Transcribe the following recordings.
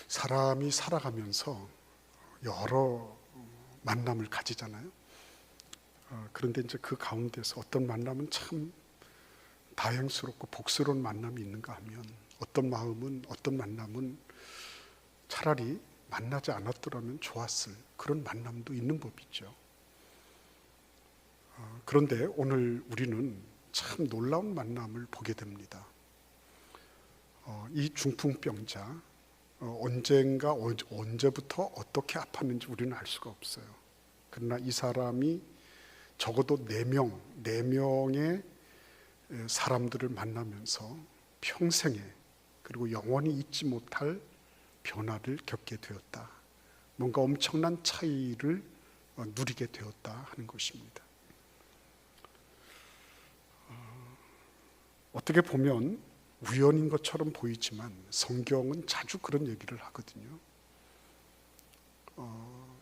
사람이 살아가면서 여러 만남을 가지잖아요. 그런데 이제 그 가운데서 어떤 만남은 참 다행스럽고 복스러운 만남이 있는가 하면 어떤 만남은 차라리 만나지 않았더라면 좋았을 그런 만남도 있는 법이죠. 그런데 오늘 우리는 참 놀라운 만남을 보게 됩니다. 이 중풍병자 언제부터 어떻게 아팠는지 우리는 알 수가 없어요. 그러나 이 사람이 적어도 4명의 사람들을 만나면서 평생에 그리고 영원히 잊지 못할 변화를 겪게 되었다. 뭔가 엄청난 차이를 누리게 되었다 하는 것입니다. 어떻게 보면 우연인 것처럼 보이지만 성경은 자주 그런 얘기를 하거든요.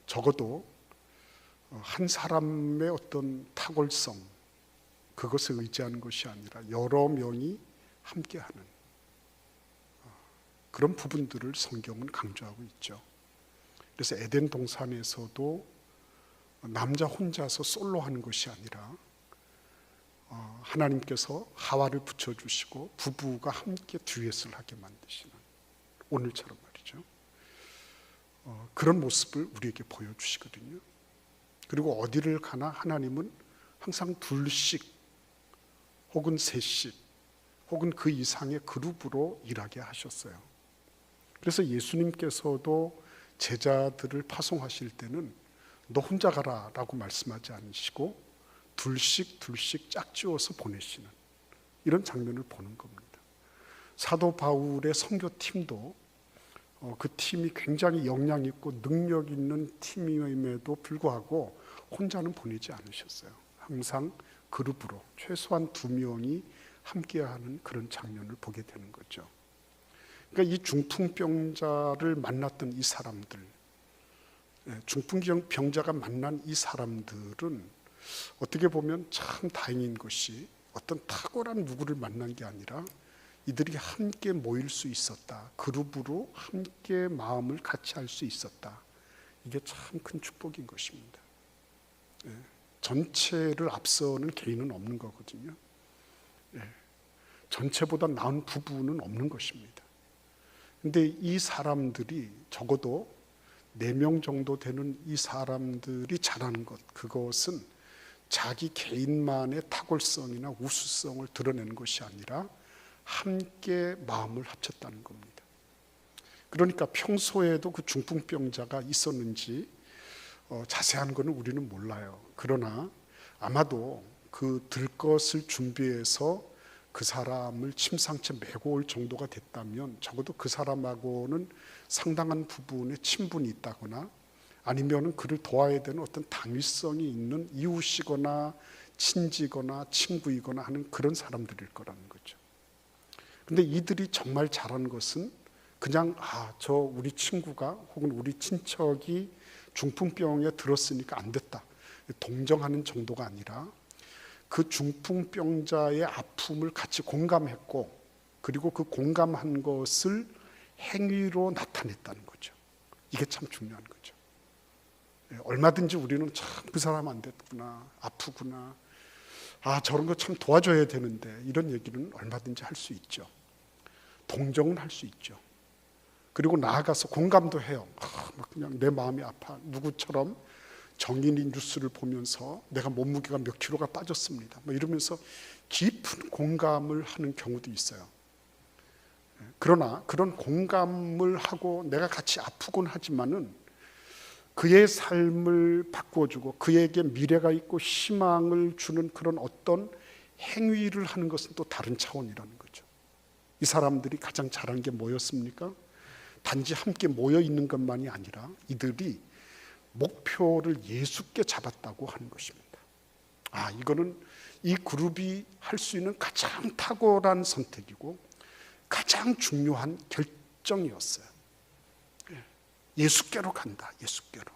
적어도 한 사람의 어떤 탁월성, 그것을 의지하는 것이 아니라 여러 명이 함께하는 그런 부분들을 성경은 강조하고 있죠. 그래서 에덴 동산에서도 남자 혼자서 솔로 하는 것이 아니라 하나님께서 하와를 붙여주시고 부부가 함께 듀엣을 하게 만드시는, 오늘처럼 말이죠. 그런 모습을 우리에게 보여주시거든요. 그리고 어디를 가나 하나님은 항상 둘씩 혹은 셋씩 혹은 그 이상의 그룹으로 일하게 하셨어요. 그래서 예수님께서도 제자들을 파송하실 때는 너 혼자 가라 라고 말씀하지 않으시고 둘씩 짝지어서 보내시는 이런 장면을 보는 겁니다. 사도 바울의 선교팀도 그 팀이 굉장히 역량 있고 능력 있는 팀임에도 불구하고 혼자는 보내지 않으셨어요. 항상 그룹으로 최소한 2명이 함께하는 그런 장면을 보게 되는 거죠. 그러니까 이 중풍병자를 만났던 이 사람들, 중풍병자가 만난 이 사람들은 어떻게 보면 참 다행인 것이 어떤 탁월한 누구를 만난 게 아니라 이들이 함께 모일 수 있었다. 그룹으로 함께 마음을 같이 할 수 있었다. 이게 참 큰 축복인 것입니다. 전체를 앞서는 개인은 없는 거거든요. 전체보다 나은 부부는 없는 것입니다. 근데 이 사람들이 적어도 4명 정도 되는 이 사람들이 잘하는 것, 그것은 자기 개인만의 탁월성이나 우수성을 드러내는 것이 아니라 함께 마음을 합쳤다는 겁니다. 그러니까 평소에도 그 중풍병자가 있었는지 자세한 것은 우리는 몰라요. 그러나 아마도 그 들것을 준비해서 그 사람을 침상째 메고 올 정도가 됐다면 적어도 그 사람하고는 상당한 부분의 친분이 있다거나 아니면 그를 도와야 되는 어떤 당위성이 있는 이웃이거나 친지거나 친구이거나 하는 그런 사람들일 거라는 거죠. 근데 이들이 정말 잘하는 것은 그냥 저 우리 친구가 혹은 우리 친척이 중풍병에 들었으니까 안 됐다, 동정하는 정도가 아니라 그 중풍병자의 아픔을 같이 공감했고 그리고 그 공감한 것을 행위로 나타냈다는 거죠. 이게 참 중요한 거죠. 얼마든지 우리는 참 그 사람 안 됐구나, 아프구나, 저런 거 참 도와줘야 되는데 이런 얘기는 얼마든지 할 수 있죠. 동정은 할 수 있죠. 그리고 나아가서 공감도 해요. 그냥 내 마음이 아파. 누구처럼 정인이 뉴스를 보면서 내가 몸무게가 몇 킬로가 빠졌습니다, 이러면서 깊은 공감을 하는 경우도 있어요. 그러나 그런 공감을 하고 내가 같이 아프곤 하지만은 그의 삶을 바꿔주고 그에게 미래가 있고 희망을 주는 그런 어떤 행위를 하는 것은 또 다른 차원이라는 거죠. 이 사람들이 가장 잘한 게 뭐였습니까? 단지 함께 모여 있는 것만이 아니라 이들이 목표를 예수께 잡았다고 하는 것입니다. 이거는 이 그룹이 할 수 있는 가장 탁월한 선택이고 가장 중요한 결정이었어요. 예수께로 간다, 예수께로.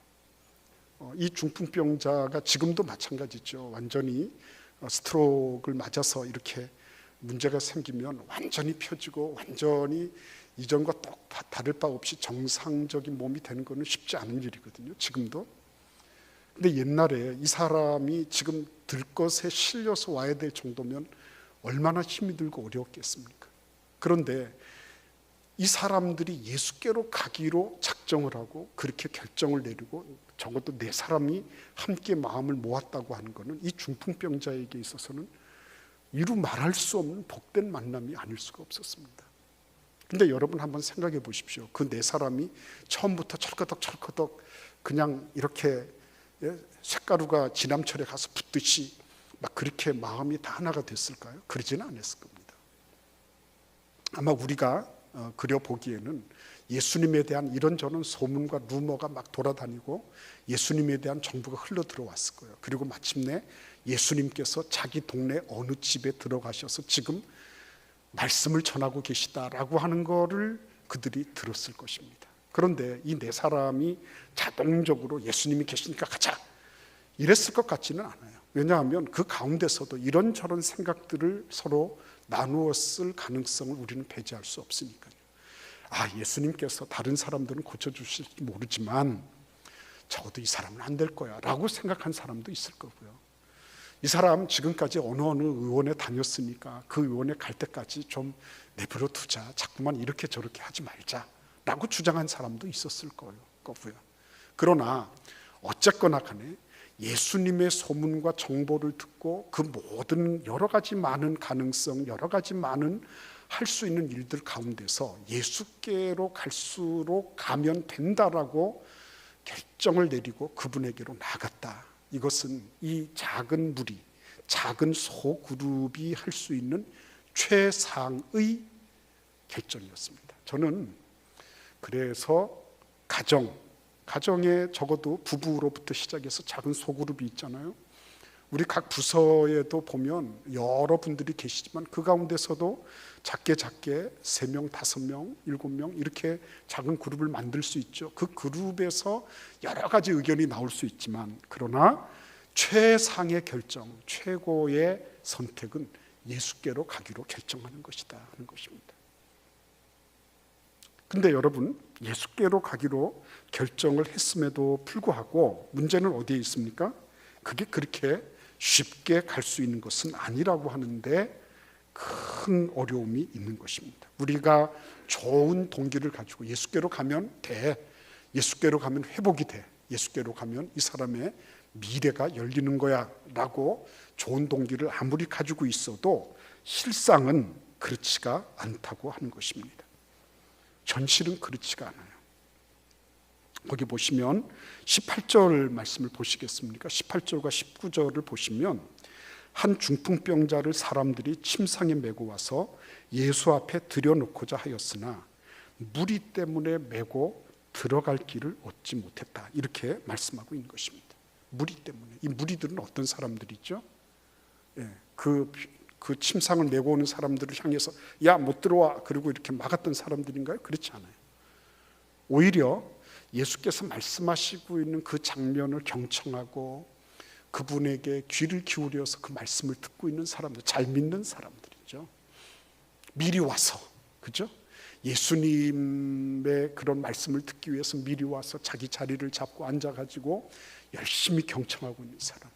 이 중풍병자가 지금도 마찬가지죠. 완전히 스트로크를 맞아서 이렇게 문제가 생기면 완전히 펴지고 완전히 이전과 다를 바 없이 정상적인 몸이 되는 것은 쉽지 않은 일이거든요, 지금도. 근데 옛날에 이 사람이 지금 들것에 실려서 와야 될 정도면 얼마나 힘이 들고 어려웠겠습니까? 그런데 이 사람들이 예수께로 가기로 작정을 하고 그렇게 결정을 내리고 적어도 네 사람이 함께 마음을 모았다고 하는 것은 이 중풍병자에게 있어서는 이루 말할 수 없는 복된 만남이 아닐 수가 없었습니다. 근데 여러분 한번 생각해 보십시오. 그 네 사람이 처음부터 철커덕 그냥 이렇게 쇳가루가 지남철에 가서 붙듯이 막 그렇게 마음이 다 하나가 됐을까요? 그러지는 않았을 겁니다. 아마 우리가 그려보기에는 예수님에 대한 이런저런 소문과 루머가 막 돌아다니고 예수님에 대한 정보가 흘러 들어왔을 거예요. 그리고 마침내 예수님께서 자기 동네 어느 집에 들어가셔서 지금 말씀을 전하고 계시다라고 하는 거를 그들이 들었을 것입니다. 그런데 이 네 사람이 자동적으로 예수님이 계시니까 가자 이랬을 것 같지는 않아요. 왜냐하면 그 가운데서도 이런저런 생각들을 서로 나누었을 가능성을 우리는 배제할 수 없으니까요. 예수님께서 다른 사람들은 고쳐주실지 모르지만 적어도 이 사람은 안 될 거야 라고 생각한 사람도 있을 거고요. 이 사람 지금까지 어느 의원에 다녔으니까 그 의원에 갈 때까지 좀 내버려 두자, 자꾸만 이렇게 저렇게 하지 말자 라고 주장한 사람도 있었을 거고요. 그러나 어쨌거나 간에 예수님의 소문과 정보를 듣고 그 모든 여러 가지 많은 가능성, 여러 가지 많은 할 수 있는 일들 가운데서 예수께로 갈수록 가면 된다라고 결정을 내리고 그분에게로 나갔다. 이것은 이 작은 무리, 작은 소그룹이 할 수 있는 최상의 결정이었습니다. 저는 그래서 가정에 적어도 부부로부터 시작해서 작은 소그룹이 있잖아요. 우리 각 부서에도 보면 여러분들이 계시지만 그 가운데서도 작게 3명, 5명, 7명 이렇게 작은 그룹을 만들 수 있죠. 그 그룹에서 여러 가지 의견이 나올 수 있지만 그러나 최상의 결정, 최고의 선택은 예수께로 가기로 결정하는 것이다 하는 것입니다. 근데 여러분, 예수께로 가기로 결정을 했음에도 불구하고 문제는 어디에 있습니까? 그게 그렇게 쉽게 갈 수 있는 것은 아니라고 하는데 큰 어려움이 있는 것입니다. 우리가 좋은 동기를 가지고 예수께로 가면 돼, 예수께로 가면 회복이 돼, 예수께로 가면 이 사람의 미래가 열리는 거야 라고 좋은 동기를 아무리 가지고 있어도 실상은 그렇지가 않다고 하는 것입니다. 현실은 그렇지가 않아요. 거기 보시면 18절 말씀을 보시겠습니까? 18절과 19절을 보시면 한 중풍병자를 사람들이 침상에 메고 와서 예수 앞에 들여놓고자 하였으나 무리 때문에 메고 들어갈 길을 얻지 못했다. 이렇게 말씀하고 있는 것입니다. 무리 때문에. 이 무리들은 어떤 사람들이죠? 그 침상을 메고 오는 사람들을 향해서 야, 못 들어와. 그리고 이렇게 막았던 사람들인가요? 그렇지 않아요. 오히려 예수께서 말씀하시고 있는 그 장면을 경청하고 그분에게 귀를 기울여서 그 말씀을 듣고 있는 사람들, 잘 믿는 사람들이죠. 미리 와서, 그죠? 예수님의 그런 말씀을 듣기 위해서 미리 와서 자기 자리를 잡고 앉아가지고 열심히 경청하고 있는 사람.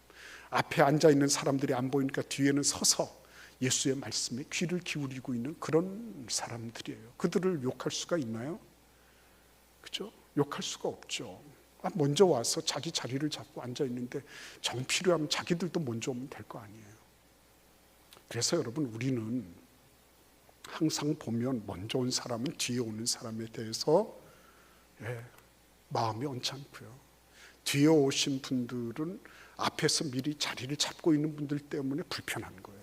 앞에 앉아있는 사람들이 안 보이니까 뒤에는 서서 예수의 말씀에 귀를 기울이고 있는 그런 사람들이에요. 그들을 욕할 수가 있나요? 그죠? 욕할 수가 없죠. 먼저 와서 자기 자리를 잡고 앉아있는데 정 필요하면 자기들도 먼저 오면 될 거 아니에요. 그래서 여러분, 우리는 항상 보면 먼저 온 사람은 뒤에 오는 사람에 대해서 마음이 언짢고요. 뒤에 오신 분들은 앞에서 미리 자리를 잡고 있는 분들 때문에 불편한 거예요.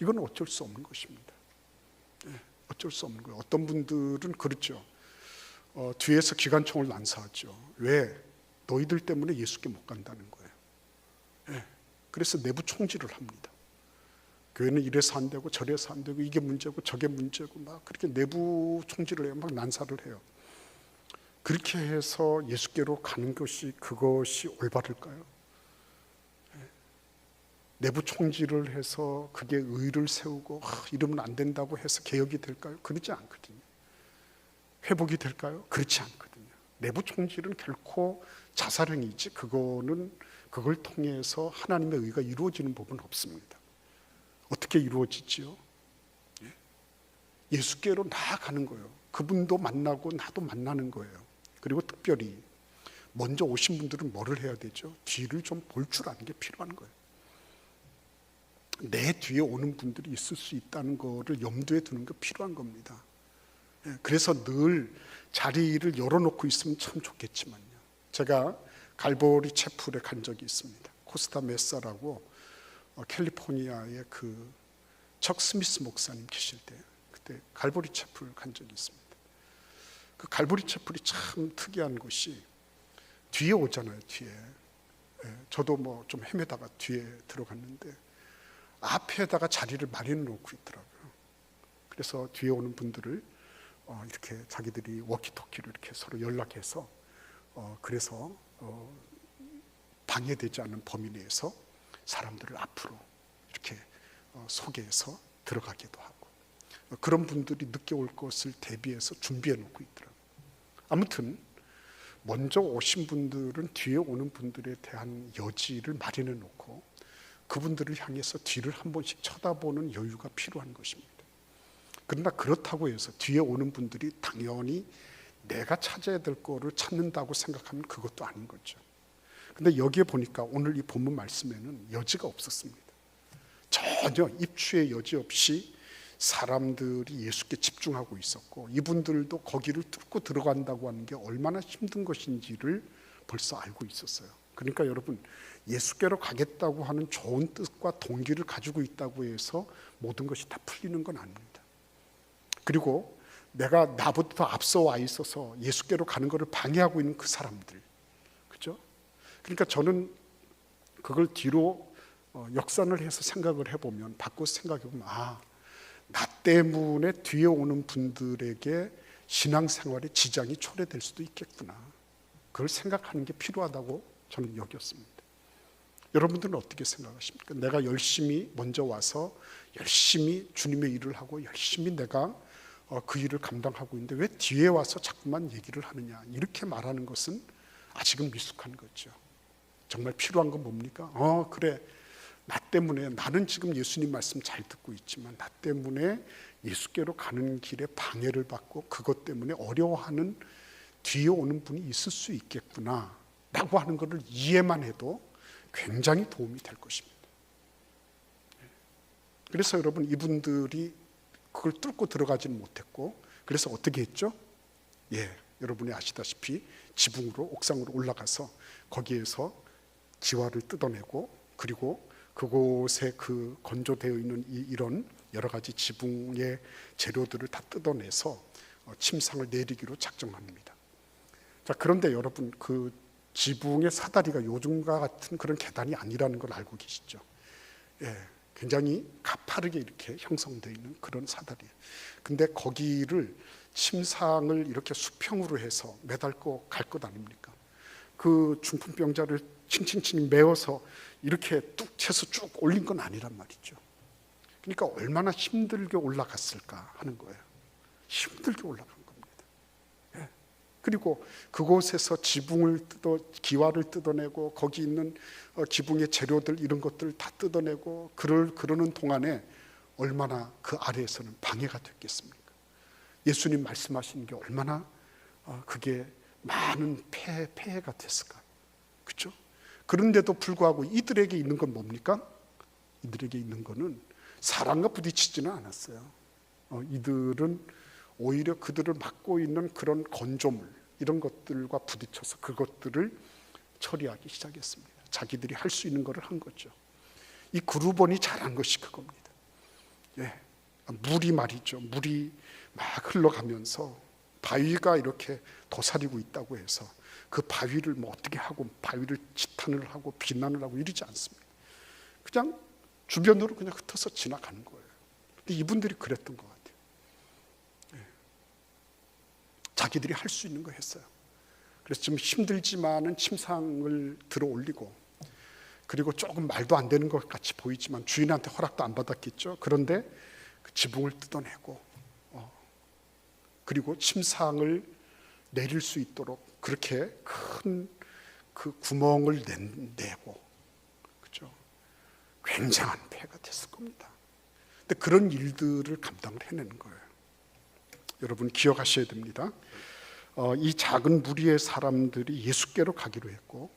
이건 어쩔 수 없는 것입니다. 어쩔 수 없는 거예요. 어떤 분들은 그렇죠. 뒤에서 기관총을 난사하죠. 왜? 너희들 때문에 예수께 못 간다는 거예요. 그래서 내부 총질을 합니다. 교회는 이래서 안 되고 저래서 안 되고 이게 문제고 저게 문제고 막 그렇게 내부 총질을 해요. 막 난사를 해요. 그렇게 해서 예수께로 가는 그것이 올바를까요? 내부 총질을 해서 그게 의를 세우고 이러면 안 된다고 해서 개혁이 될까요? 그러지 않거든요. 회복이 될까요? 그렇지 않거든요. 내부 총질은 결코 자살행위지 그걸 통해서 하나님의 의가 이루어지는 법은 없습니다. 어떻게 이루어지지요? 예수께로 나아가는 거예요. 그분도 만나고 나도 만나는 거예요. 그리고 특별히 먼저 오신 분들은 뭐를 해야 되죠? 뒤를 좀 볼 줄 아는 게 필요한 거예요. 내 뒤에 오는 분들이 있을 수 있다는 거를 염두에 두는 게 필요한 겁니다. 그래서 늘 자리를 열어놓고 있으면 참 좋겠지만요. 제가 갈보리 채플에 간 적이 있습니다. 코스타 메사라고 캘리포니아의 그 척 스미스 목사님 계실 때 그때 갈보리 채플 간 적이 있습니다. 그 갈보리 채플이 참 특이한 것이 뒤에 오잖아요. 뒤에 저도 뭐 좀 헤매다가 뒤에 들어갔는데 앞에다가 자리를 마련해 놓고 있더라고요. 그래서 뒤에 오는 분들을 이렇게 자기들이 워키토키로 이렇게 서로 연락해서 그래서 방해되지 않는 범위 내에서 사람들을 앞으로 이렇게 소개해서 들어가기도 하고 그런 분들이 늦게 올 것을 대비해서 준비해 놓고 있더라고요. 아무튼 먼저 오신 분들은 뒤에 오는 분들에 대한 여지를 마련해 놓고 그분들을 향해서 뒤를 한 번씩 쳐다보는 여유가 필요한 것입니다. 그러나 그렇다고 해서 뒤에 오는 분들이 당연히 내가 찾아야 될 거를 찾는다고 생각하면 그것도 아닌 거죠. 근데 여기에 보니까 오늘 이 본문 말씀에는 여지가 없었습니다. 전혀 입추의 여지 없이 사람들이 예수께 집중하고 있었고 이분들도 거기를 뚫고 들어간다고 하는 게 얼마나 힘든 것인지를 벌써 알고 있었어요. 그러니까 여러분, 예수께로 가겠다고 하는 좋은 뜻과 동기를 가지고 있다고 해서 모든 것이 다 풀리는 건 아닙니다. 그리고 내가 나보다 더 앞서 와 있어서 예수께로 가는 것을 방해하고 있는 그 사람들, 그죠? 그러니까 저는 그걸 뒤로 역산을 해서 생각을 해보면, 바꿔서 생각해보면, 나 때문에 뒤에 오는 분들에게 신앙생활에 지장이 초래될 수도 있겠구나. 그걸 생각하는 게 필요하다고 저는 여겼습니다. 여러분들은 어떻게 생각하십니까? 내가 열심히 먼저 와서 열심히 주님의 일을 하고 열심히 내가 그 일을 감당하고 있는데 왜 뒤에 와서 자꾸만 얘기를 하느냐, 이렇게 말하는 것은 아직은 미숙한 거죠. 정말 필요한 건 뭡니까? 그래, 나 때문에, 나는 지금 예수님 말씀 잘 듣고 있지만 나 때문에 예수께로 가는 길에 방해를 받고 그것 때문에 어려워하는 뒤에 오는 분이 있을 수 있겠구나 라고 하는 것을 이해만 해도 굉장히 도움이 될 것입니다. 그래서 여러분, 이분들이 그걸 뚫고 들어가지는 못했고, 그래서 어떻게 했죠? 여러분이 아시다시피 지붕으로, 옥상으로 올라가서 거기에서 기와를 뜯어내고, 그리고 그곳에 그 건조되어 있는 이런 여러 가지 지붕의 재료들을 다 뜯어내서 침상을 내리기로 작정합니다. 자, 그런데 여러분, 그 지붕의 사다리가 요즘과 같은 그런 계단이 아니라는 걸 알고 계시죠? 굉장히 가파르게 이렇게 형성되어 있는 그런 사다리예요. 근데 거기를 침상을 이렇게 수평으로 해서 매달고 갈 것 아닙니까? 그 중풍병자를 칭칭칭 메워서 이렇게 뚝 채서 쭉 올린 건 아니란 말이죠. 그러니까 얼마나 힘들게 올라갔을까 하는 거예요. 힘들게 올라간 겁니다. 그리고 그곳에서 기와를 뜯어내고 거기 있는 기붕의 재료들, 이런 것들 다 뜯어내고 그러는 동안에 얼마나 그 아래에서는 방해가 됐겠습니까? 예수님 말씀하신 게 얼마나 그게 많은 폐해가 됐을까? 그렇죠? 그런데도 불구하고 이들에게 있는 건 뭡니까? 이들에게 있는 거는 사람과 부딪히지는 않았어요. 이들은 오히려 그들을 막고 있는 그런 건조물, 이런 것들과 부딪혀서 그것들을 처리하기 시작했습니다. 자기들이 할 수 있는 것을 한 거죠. 이 그루본이 잘한 것이 그겁니다. 물이 말이죠. 물이 막 흘러가면서 바위가 이렇게 도사리고 있다고 해서 그 바위를 뭐 어떻게 하고, 바위를 지탄을 하고 비난을 하고 이러지 않습니다. 그냥 주변으로 그냥 흩어서 지나가는 거예요. 근데 이분들이 그랬던 것 같아요. 자기들이 할 수 있는 거 했어요. 그래서 좀 힘들지만은 침상을 들어 올리고, 그리고 조금 말도 안 되는 것 같이 보이지만 주인한테 허락도 안 받았겠죠. 그런데 그 지붕을 뜯어내고 그리고 침상을 내릴 수 있도록 그렇게 큰 그 구멍을 내고, 그죠? 굉장한 폐가 됐을 겁니다. 근데 그런 일들을 감당을 해내는 거예요. 여러분 기억하셔야 됩니다. 이 작은 무리의 사람들이 예수께로 가기로 했고,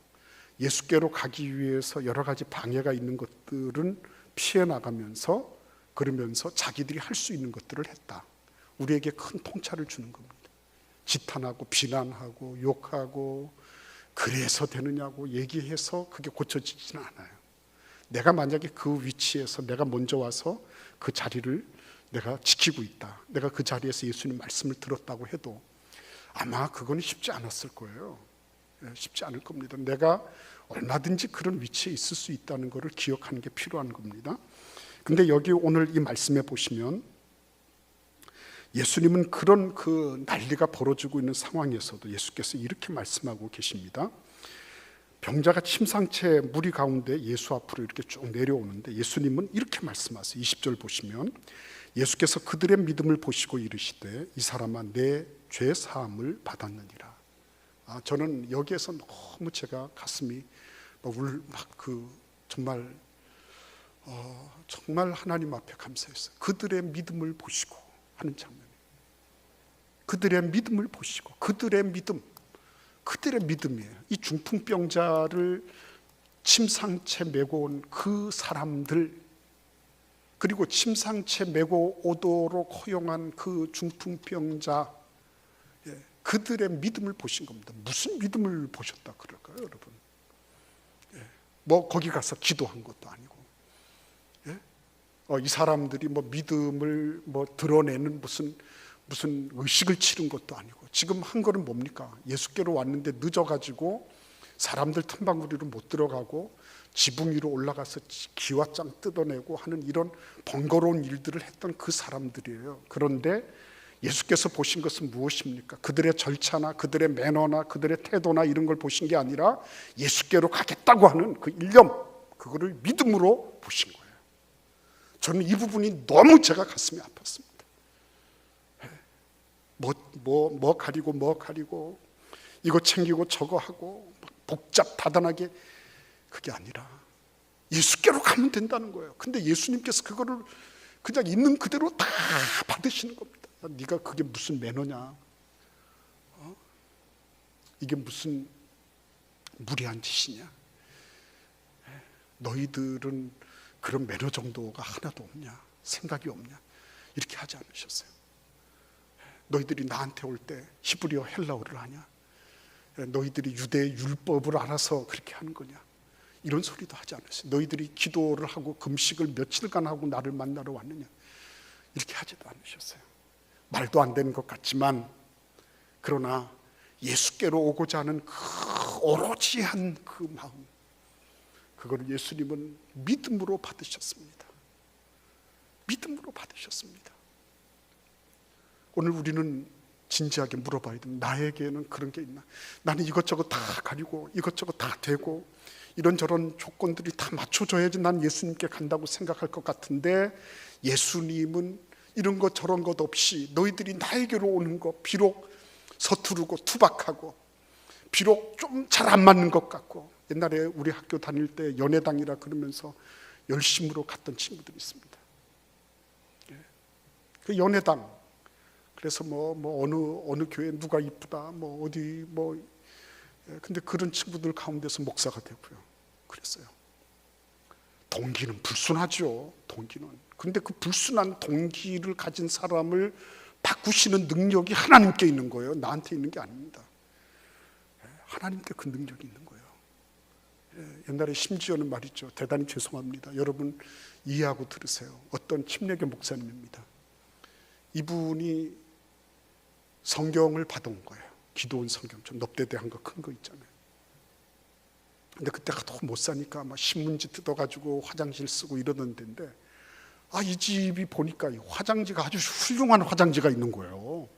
예수께로 가기 위해서 여러 가지 방해가 있는 것들은 피해 나가면서, 그러면서 자기들이 할 수 있는 것들을 했다. 우리에게 큰 통찰을 주는 겁니다. 지탄하고 비난하고 욕하고 그래서 되느냐고 얘기해서 그게 고쳐지지는 않아요. 내가 만약에 그 위치에서 내가 먼저 와서 그 자리를 내가 지키고 있다, 내가 그 자리에서 예수님 말씀을 들었다고 해도 아마 그건 쉽지 않았을 거예요. 쉽지 않을 겁니다. 내가 얼마든지 그런 위치에 있을 수 있다는 것을 기억하는 게 필요한 겁니다. 근데 여기 오늘 이 말씀에 보시면 예수님은 그런 그 난리가 벌어지고 있는 상황에서도 예수께서 이렇게 말씀하고 계십니다. 병자가 침상째 무리 가운데 예수 앞으로 이렇게 쭉 내려오는데 예수님은 이렇게 말씀하세요. 20절 보시면 예수께서 그들의 믿음을 보시고 이르시되 이 사람아 내 죄 사함을 받았느니라. 저는 여기에서 너무 제가 가슴이 정말 정말 하나님 앞에 감사했어요. 그들의 믿음을 보시고 하는 장면. 그들의 믿음을 보시고, 그들의 믿음이에요. 이 중풍병자를 침상채 메고 온 그 사람들, 그리고 침상채 메고 오도록 허용한 그 중풍병자, 그들의 믿음을 보신 겁니다. 무슨 믿음을 보셨다 그럴까요, 여러분? 뭐 거기 가서 기도한 것도 아니고, 이 사람들이 뭐 믿음을 뭐 드러내는 무슨 의식을 치른 것도 아니고, 지금 한 거는 뭡니까? 예수께로 왔는데 늦어가지고 사람들 틈바구니로 못 들어가고 지붕 위로 올라가서 기와장 뜯어내고 하는 이런 번거로운 일들을 했던 그 사람들이에요. 그런데 예수께서 보신 것은 무엇입니까? 그들의 절차나 그들의 매너나 그들의 태도나 이런 걸 보신 게 아니라 예수께로 가겠다고 하는 그 일념, 그거를 믿음으로 보신 거예요. 저는 이 부분이 너무 제가 가슴이 아팠습니다. 뭐 가리고 이거 챙기고 저거 하고 복잡다단하게, 그게 아니라 예수께로 가면 된다는 거예요. 근데 예수님께서 그거를 그냥 있는 그대로 다 받으시는 겁니다. 네가 그게 무슨 매너냐? 이게 무슨 무리한 짓이냐? 너희들은 그런 매너 정도가 하나도 없냐? 생각이 없냐? 이렇게 하지 않으셨어요. 너희들이 나한테 올 때 히브리어 헬라어를 하냐? 너희들이 유대의 율법을 알아서 그렇게 하는 거냐? 이런 소리도 하지 않았어요. 너희들이 기도를 하고 금식을 며칠간 하고 나를 만나러 왔느냐? 이렇게 하지도 않으셨어요. 말도 안 되는 것 같지만, 그러나 예수께로 오고자 하는 그 오로지 한 그 마음, 그걸 예수님은 믿음으로 받으셨습니다. 믿음으로 받으셨습니다. 오늘 우리는 진지하게 물어봐야 됩니다. 나에게는 그런 게 있나? 나는 이것저것 다 가리고 이것저것 다 되고 이런저런 조건들이 다 맞춰져야지 난 예수님께 간다고 생각할 것 같은데, 예수님은 이런 것 저런 것 없이 너희들이 나에게로 오는 것, 비록 서투르고 투박하고 비록 좀 잘 안 맞는 것 같고, 옛날에 우리 학교 다닐 때 연애당이라 그러면서 열심으로 갔던 친구들이 있습니다. 그 연애당, 그래서 어느 교회 누가 이쁘다, 근데 그런 친구들 가운데서 목사가 되고요. 그랬어요. 동기는 불순하죠. 동기는. 근데 그 불순한 동기를 가진 사람을 바꾸시는 능력이 하나님께 있는 거예요. 나한테 있는 게 아닙니다. 하나님께 그 능력이 있는 거예요. 옛날에 심지어는 말이죠. 대단히 죄송합니다. 여러분 이해하고 들으세요. 어떤 침례교 목사님입니다. 이분이 성경을 받아온 거예요. 기도원 성경, 좀 넙대대한 거 큰 거 있잖아요. 근데 그때가 너무 못 사니까 막 신문지 뜯어가지고 화장실 쓰고 이러던 데인데, 이 집이 보니까 화장지가 아주 훌륭한 화장지가 있는 거예요.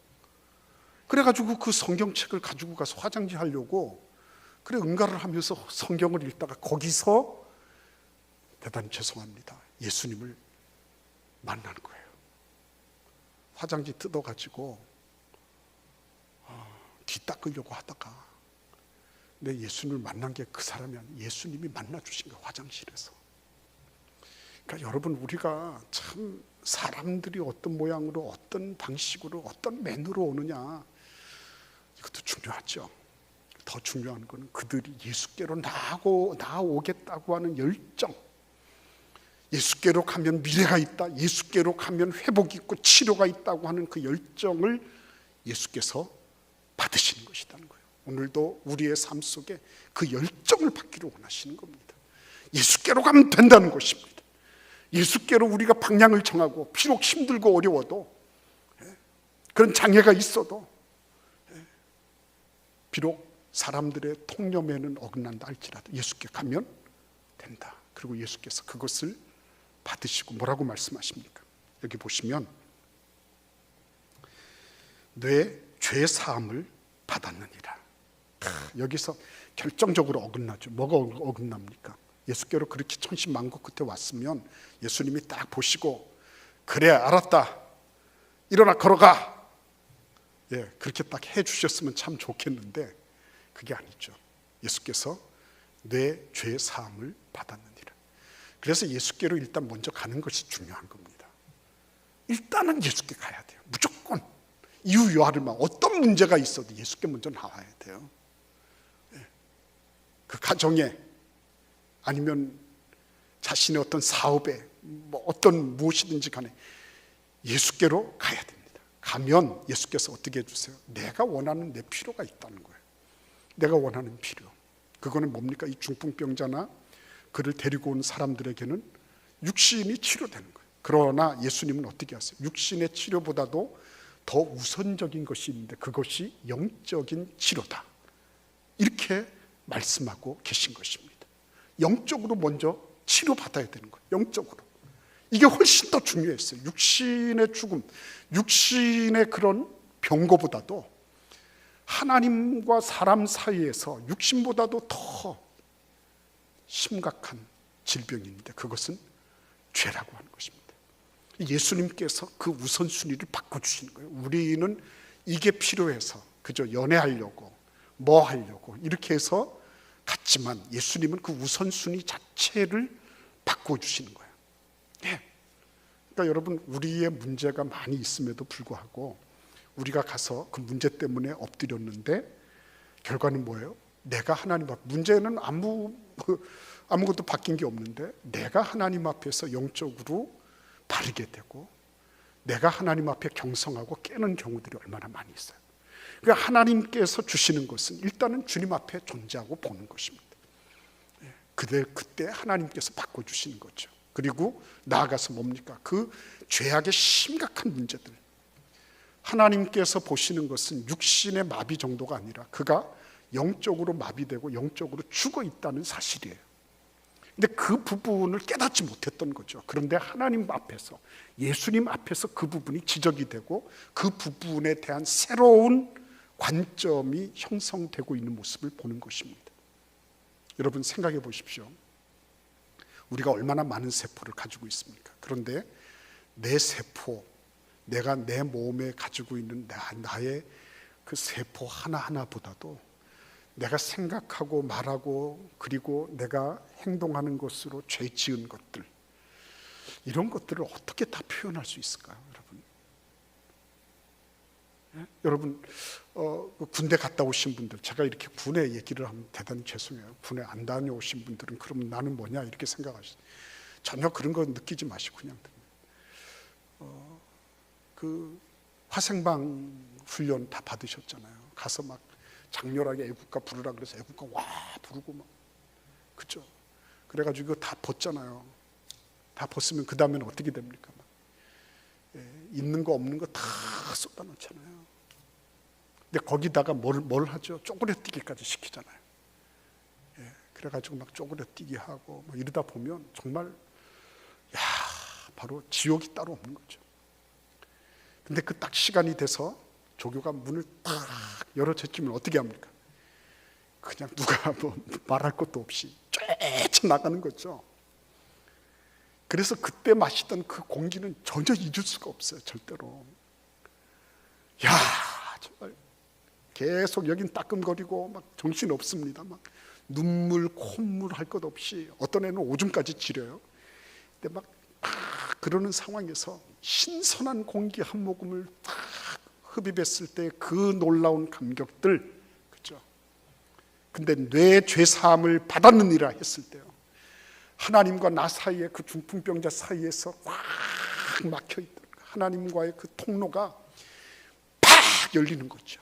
그래가지고 그 성경책을 가지고 가서 화장지 하려고 응가를 하면서 성경을 읽다가 거기서 대단히 죄송합니다. 예수님을 만나는 거예요. 화장지 뜯어가지고 뒤닦으려고 하다가 내 예수님을 만난 게 그 사람이 아니라 예수님이 만나주신 거예요, 화장실에서. 그러니까 여러분, 우리가 참 사람들이 어떤 모양으로, 어떤 방식으로, 어떤 맨으로 오느냐, 이것도 중요하죠. 더 중요한 것은 그들이 예수께로 나아오겠다고 하는 열정, 예수께로 가면 미래가 있다, 예수께로 가면 회복이 있고 치료가 있다고 하는 그 열정을 예수께서 받으시는 것이라는 거예요. 오늘도 우리의 삶 속에 그 열정을 받기를 원하시는 겁니다. 예수께로 가면 된다는 것입니다. 예수께로 우리가 방향을 정하고, 비록 힘들고 어려워도, 그런 장애가 있어도, 비록 사람들의 통념에는 어긋난다 할지라도 예수께 가면 된다. 그리고 예수께서 그것을 받으시고 뭐라고 말씀하십니까? 여기 보시면 뇌 죄 사함을 받았느니라. 여기서 결정적으로 어긋나죠. 뭐가 어긋납니까? 예수께로 그렇게 천신만고 끝에 왔으면 예수님이 딱 보시고, 그래 알았다, 일어나 걸어가, 그렇게 딱 해주셨으면 참 좋겠는데 그게 아니죠. 예수께서 내 죄 사함을 받았느니라. 그래서 예수께로 일단 먼저 가는 것이 중요한 겁니다. 일단은 예수께 가야 돼요. 무조건 이유 요하를 막 어떤 문제가 있어도 예수께 먼저 나와야 돼요. 그 가정에, 아니면 자신의 어떤 사업에, 뭐 어떤 무엇이든지 간에 예수께로 가야 됩니다. 가면 예수께서 어떻게 해주세요? 내가 원하는 내 필요가 있다는 거예요. 내가 원하는 필요, 그거는 뭡니까? 이 중풍병자나 그를 데리고 온 사람들에게는 육신이 치료되는 거예요. 그러나 예수님은 어떻게 하세요? 육신의 치료보다도 더 우선적인 것이 있는데 그것이 영적인 치료다, 이렇게 말씀하고 계신 것입니다. 영적으로 먼저 치료받아야 되는 거예요. 영적으로. 이게 훨씬 더 중요했어요. 육신의 죽음, 육신의 그런 병고보다도 하나님과 사람 사이에서 육신보다도 더 심각한 질병이 있는데 그것은 죄라고 하는 것입니다. 예수님께서 그 우선순위를 바꿔주시는 거예요. 우리는 이게 필요해서 그저 연애하려고 뭐 하려고 이렇게 해서 갔지만 예수님은 그 우선순위 자체를 바꿔주시는 거예요. 그러니까 여러분, 우리의 문제가 많이 있음에도 불구하고 우리가 가서 그 문제 때문에 엎드렸는데 결과는 뭐예요? 내가 하나님 앞, 문제는 아무것도 바뀐 게 없는데 내가 하나님 앞에서 영적으로 바르게 되고 내가 하나님 앞에 경성하고 깨는 경우들이 얼마나 많이 있어요. 그러니까 하나님께서 주시는 것은 일단은 주님 앞에 존재하고 보는 것입니다. 그때 하나님께서 바꿔주시는 거죠. 그리고 나아가서 뭡니까? 그 죄악의 심각한 문제들, 하나님께서 보시는 것은 육신의 마비 정도가 아니라 그가 영적으로 마비되고 영적으로 죽어 있다는 사실이에요. 근데 그 부분을 깨닫지 못했던 거죠. 그런데 하나님 앞에서, 예수님 앞에서 그 부분이 지적이 되고 그 부분에 대한 새로운 관점이 형성되고 있는 모습을 보는 것입니다. 여러분 생각해 보십시오. 우리가 얼마나 많은 세포를 가지고 있습니까? 그런데 내 세포, 내가 내 몸에 가지고 있는 나의 그 세포 하나하나보다도 내가 생각하고 말하고 그리고 내가 행동하는 것으로 죄 지은 것들, 이런 것들을 어떻게 다 표현할 수 있을까요, 여러분? 여러분, 군대 갔다 오신 분들, 제가 이렇게 군에 얘기를 하면 대단히 죄송해요. 군에 안 다녀오신 분들은 그러면 나는 뭐냐 이렇게 생각하시죠. 전혀 그런 거 느끼지 마시고 그냥 그 화생방 훈련 다 받으셨잖아요. 가서 막 장렬하게 애국가 부르라 그래서 애국가 와 부르고 막, 그죠? 그래가지고 이거 다 벗잖아요. 다 벗으면 그 다음에는 어떻게 됩니까? 막, 있는 거 없는 거 다 쏟아놓잖아요. 근데 거기다가 뭘 하죠? 쪼그려뛰기까지 시키잖아요. 그래가지고 막 쪼그려뛰기 하고 뭐 이러다 보면 정말 바로 지옥이 따로 없는 거죠. 근데 그 딱 시간이 돼서 조교가 문을 딱 열어젖히면 어떻게 합니까? 그냥 누가 뭐 말할 것도 없이 쫙 나가는 거죠. 그래서 그때 마시던 그 공기는 전혀 잊을 수가 없어요. 절대로. 정말 계속 여긴 따끔거리고 막 정신 없습니다. 막 눈물, 콧물 할 것 없이 어떤 애는 오줌까지 지려요. 근데 막 그러는 상황에서 신선한 공기 한 모금을 딱 흡입했을 때 그 놀라운 감격들, 그죠? 근데 내 죄사함을 받았느니라 했을 때요, 하나님과 나 사이에, 그 중풍병자 사이에서 꽉 막혀있던 하나님과의 그 통로가 팍 열리는 거죠.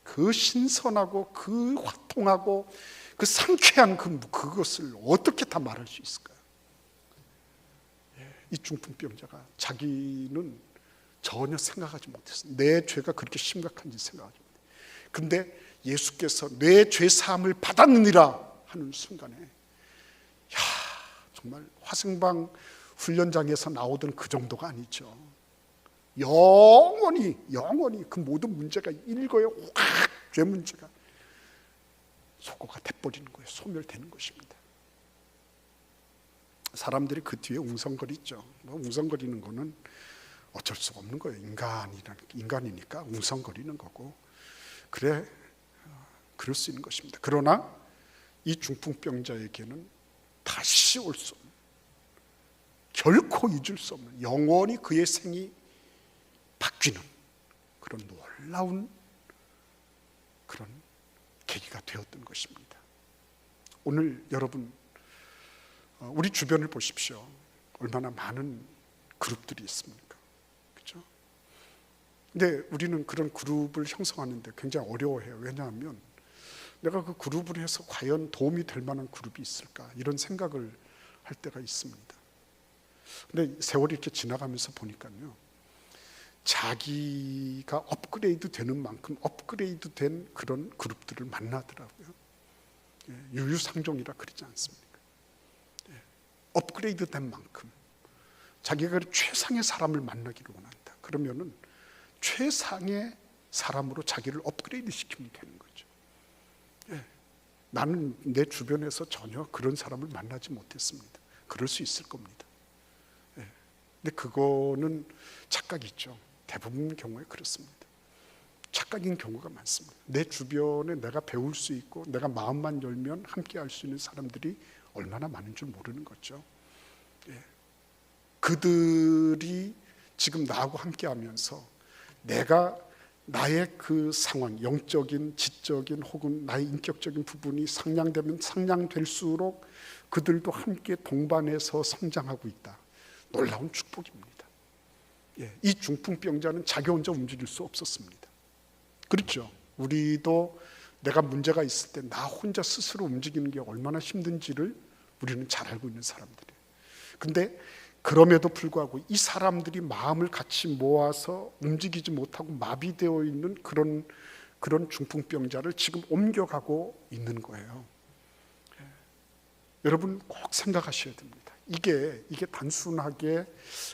그 신선하고 그 화통하고 그 상쾌한 그것을 어떻게 다 말할 수 있을까요? 이 중풍병자가 자기는 전혀 생각하지 못했어요. 내 죄가 그렇게 심각한지 생각하지 못했어요. 근데 예수께서 내 죄사함을 받았느니라 하는 순간에, 야, 정말 화생방 훈련장에서 나오던 그 정도가 아니죠. 영원히 그 모든 문제가 일거에 확 죄 문제가 소거가 돼버리는 거예요. 소멸되는 것입니다. 사람들이 그 뒤에 웅성거리죠. 웅성거리는 거는 어쩔 수가 없는 거예요. 인간이니까 웅성거리는 거고, 그래, 그럴 수 있는 것입니다. 그러나 이 중풍병자에게는 다시 올 수 없는, 결코 잊을 수 없는, 영원히 그의 생이 바뀌는 그런 놀라운 그런 계기가 되었던 것입니다. 오늘 여러분, 우리 주변을 보십시오. 얼마나 많은 그룹들이 있습니까? 그렇죠? 근데 우리는 그런 그룹을 형성하는데 굉장히 어려워해요. 왜냐하면 내가 그 그룹을 해서 과연 도움이 될 만한 그룹이 있을까, 이런 생각을 할 때가 있습니다. 근데 세월이 이렇게 지나가면서 보니까요, 자기가 업그레이드 되는 만큼 업그레이드 된 그런 그룹들을 만나더라고요. 유유상종이라 그러지 않습니까? 업그레이드 된 만큼 자기가 최상의 사람을 만나기를 원한다. 그러면은 최상의 사람으로 자기를 업그레이드 시키면 되는 거죠. 나는 내 주변에서 전혀 그런 사람을 만나지 못했습니다. 그럴 수 있을 겁니다. 근데 그거는 착각이죠. 대부분 경우에 그렇습니다. 착각인 경우가 많습니다. 내 주변에 내가 배울 수 있고 내가 마음만 열면 함께 할 수 있는 사람들이 얼마나 많은 줄 모르는 거죠. 그들이 지금 나하고 함께 하면서 내가 나의 그 상황, 영적인, 지적인 혹은 나의 인격적인 부분이 상향되면 상향될수록 그들도 함께 동반해서 성장하고 있다. 놀라운 축복입니다. 이 중풍병자는 자기 혼자 움직일 수 없었습니다. 그렇죠? 우리도 내가 문제가 있을 때 나 혼자 스스로 움직이는 게 얼마나 힘든지를 우리는 잘 알고 있는 사람들이에요. 근데 그럼에도 불구하고 이 사람들이 마음을 같이 모아서 움직이지 못하고 마비되어 있는 그런 중풍병자를 지금 옮겨가고 있는 거예요. 여러분 꼭 생각하셔야 됩니다. 이게 단순하게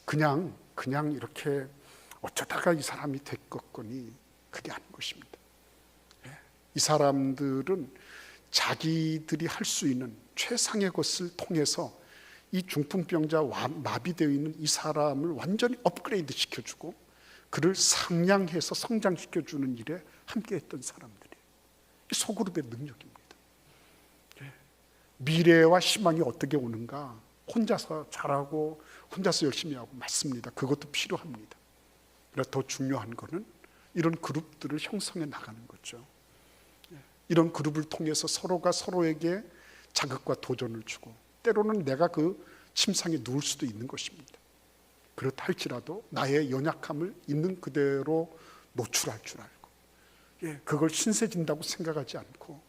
그냥 이렇게 어쩌다가 이 사람이 됐겠거니, 그게 아닌 것입니다. 이 사람들은 자기들이 할 수 있는 최상의 것을 통해서 이 중풍병자와 마비되어 있는 이 사람을 완전히 업그레이드 시켜주고 그를 상향해서 성장시켜주는 일에 함께했던 사람들이에요. 이 소그룹의 능력입니다. 미래와 희망이 어떻게 오는가, 혼자서 잘하고 혼자서 열심히 하고 맞습니다. 그것도 필요합니다. 그러나 더 중요한 것은 이런 그룹들을 형성해 나가는 거죠. 이런 그룹을 통해서 서로가 서로에게 자극과 도전을 주고, 때로는 내가 그 침상에 누울 수도 있는 것입니다. 그렇다 할지라도 나의 연약함을 있는 그대로 노출할 줄 알고, 그걸 신세진다고 생각하지 않고,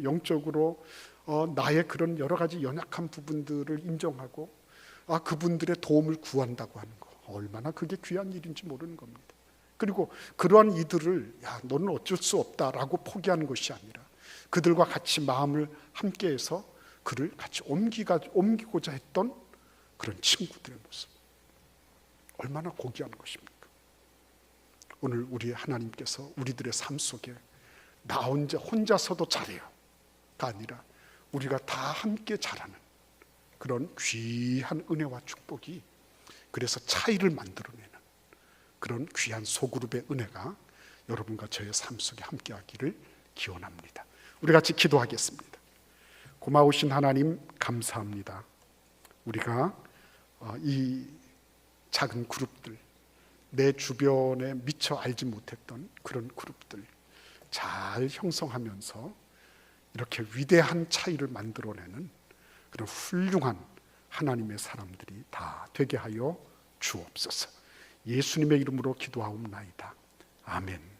영적으로 나의 그런 여러 가지 연약한 부분들을 인정하고 그분들의 도움을 구한다고 하는 거, 얼마나 그게 귀한 일인지 모르는 겁니다. 그리고 그러한 이들을 너는 어쩔 수 없다라고 포기하는 것이 아니라 그들과 같이 마음을 함께해서 그를 같이 옮기고자 했던 그런 친구들의 모습, 얼마나 고귀한 것입니까? 오늘 우리 하나님께서 우리들의 삶 속에 나 혼자서도 잘해요가 아니라 우리가 다 함께 잘하는 그런 귀한 은혜와 축복이, 그래서 차이를 만들어내는 그런 귀한 소그룹의 은혜가 여러분과 저의 삶 속에 함께하기를 기원합니다. 우리 같이 기도하겠습니다. 고마우신 하나님 감사합니다. 우리가 이 작은 그룹들, 내 주변에 미처 알지 못했던 그런 그룹들 잘 형성하면서 이렇게 위대한 차이를 만들어내는 그런 훌륭한 하나님의 사람들이 다 되게 하여 주옵소서. 예수님의 이름으로 기도하옵나이다. 아멘.